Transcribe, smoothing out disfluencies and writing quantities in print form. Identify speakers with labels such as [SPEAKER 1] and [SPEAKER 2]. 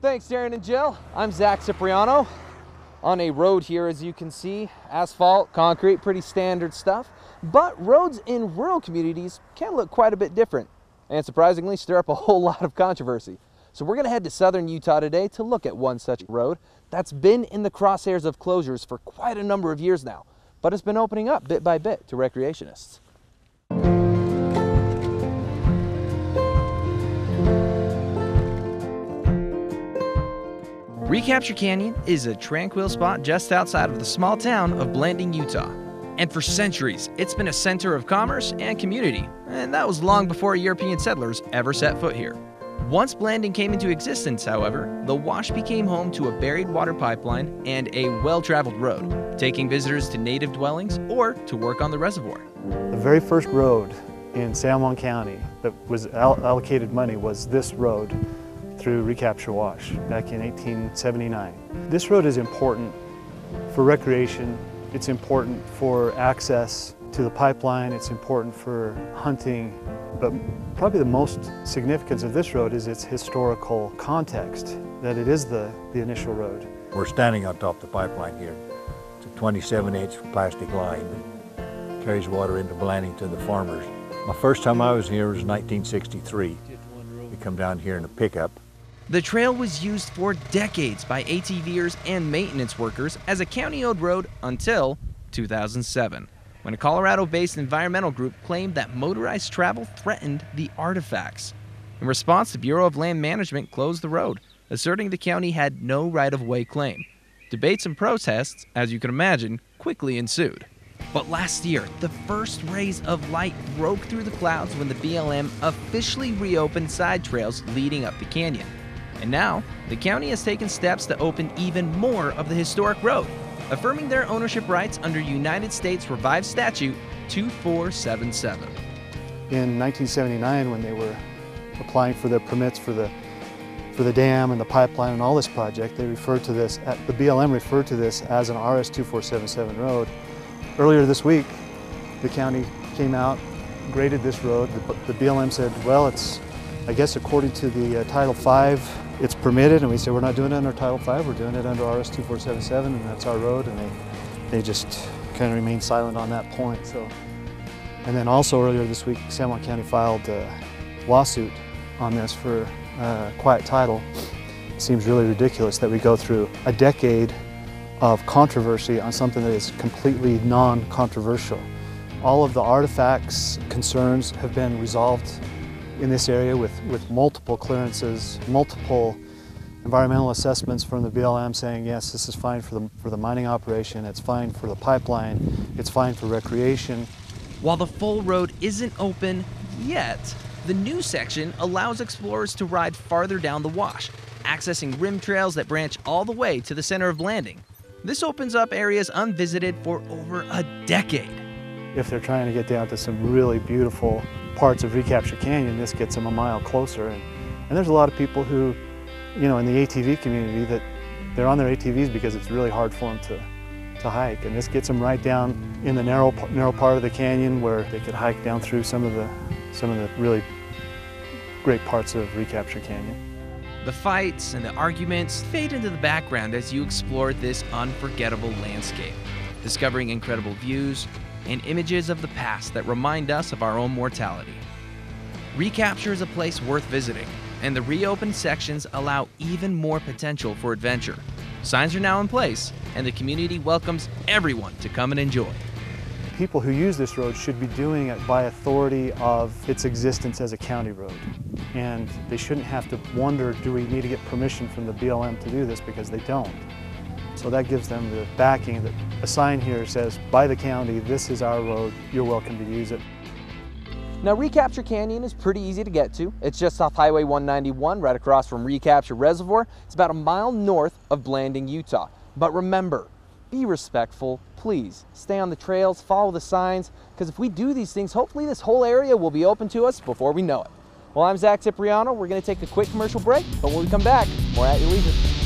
[SPEAKER 1] Thanks, Darren and Jill. I'm Zack on a road here, as you can see. Asphalt, concrete, pretty standard stuff. But roads in rural communities can look quite a bit different and surprisingly stir up a whole lot of controversy. So we're going to head to southern Utah today to look at one such road that's been in the crosshairs of closures for quite a number of years now, but it's been opening up bit by bit to recreationists. Recapture Canyon is a tranquil spot just outside of the small town of Blanding, Utah. And for centuries, it's been a center of commerce and community, and that was long before European settlers ever set foot here. Once Blanding came into existence, however, the wash became home to a buried water pipeline and a well-traveled road, taking visitors to native dwellings or to work on the reservoir.
[SPEAKER 2] The very first road in San Juan County that was allocated money was this road through Recapture Wash back in 1879. This road is important for recreation, it's important for access to the pipeline, it's important for hunting, but probably the most significance of this road is its historical context, that it is the initial road.
[SPEAKER 3] We're standing on top of the pipeline here. It's a 27-inch plastic line that carries water into Blanding to the farmers. My first time I was here was 1963. We come down here in a pickup.
[SPEAKER 1] The trail was used for decades by ATVers and maintenance workers as a county-owned road until 2007, when a Colorado-based environmental group claimed that motorized travel threatened the artifacts. In response, the Bureau of Land Management closed the road, asserting the county had no right-of-way claim. Debates and protests, as you can imagine, quickly ensued. But last year, the first rays of light broke through the clouds when the BLM officially reopened side trails leading up the canyon. And now, the county has taken steps to open even more of the historic road, affirming their ownership rights under United States Revised Statute 2477.
[SPEAKER 2] In 1979, when they were applying for their permits for the dam and the pipeline and all this project, they referred to this, the BLM referred to this as an RS 2477 road. Earlier this week, the county came out, graded this road. The BLM said, well, it's, I guess according to the Title V, it's permitted, and we said we're not doing it under Title V, we're doing it under RS 2477, and that's our road, and they just kind of remained silent on that point. So, and then also earlier this week, San Juan County filed a lawsuit on this for quiet title. It seems really ridiculous that we go through a decade of controversy on something that is completely non-controversial. All of the artifacts, concerns have been resolved in this area with multiple clearances, multiple environmental assessments from the BLM saying, yes, this is fine for the mining operation, it's fine for the pipeline, it's fine for recreation.
[SPEAKER 1] While the full road isn't open yet, the new section allows explorers to ride farther down the wash, accessing rim trails that branch all the way to the center of Blanding. This opens up areas unvisited for over a decade.
[SPEAKER 2] If they're trying to get down to some really beautiful parts of Recapture Canyon, this gets them a mile closer. And there's a lot of people who, you know, in the ATV community, that they're on their ATVs because it's really hard for them to hike. And this gets them right down in the narrow part of the canyon where they could hike down through some of the really great parts of Recapture Canyon.
[SPEAKER 1] The fights and the arguments fade into the background as you explore this unforgettable landscape, discovering incredible views and images of the past that remind us of our own mortality. Recapture is a place worth visiting, and the reopened sections allow even more potential for adventure. Signs are now in place, and the community welcomes everyone to come and enjoy.
[SPEAKER 2] People who use this road should be doing it by authority of its existence as a county road. And they shouldn't have to wonder, do we need to get permission from the BLM to do this, because they don't. So that gives them the backing that a sign here says, by the county, this is our road, you're welcome to use it.
[SPEAKER 1] Now, Recapture Canyon is pretty easy to get to. It's just off Highway 191, right across from Recapture Reservoir. It's about a mile north of Blanding, Utah. But remember, be respectful, please. Stay on the trails, follow the signs, because if we do these things, hopefully this whole area will be open to us before we know it. Well, I'm Zack. We're going to take a quick commercial break, but when we come back, more at your leisure.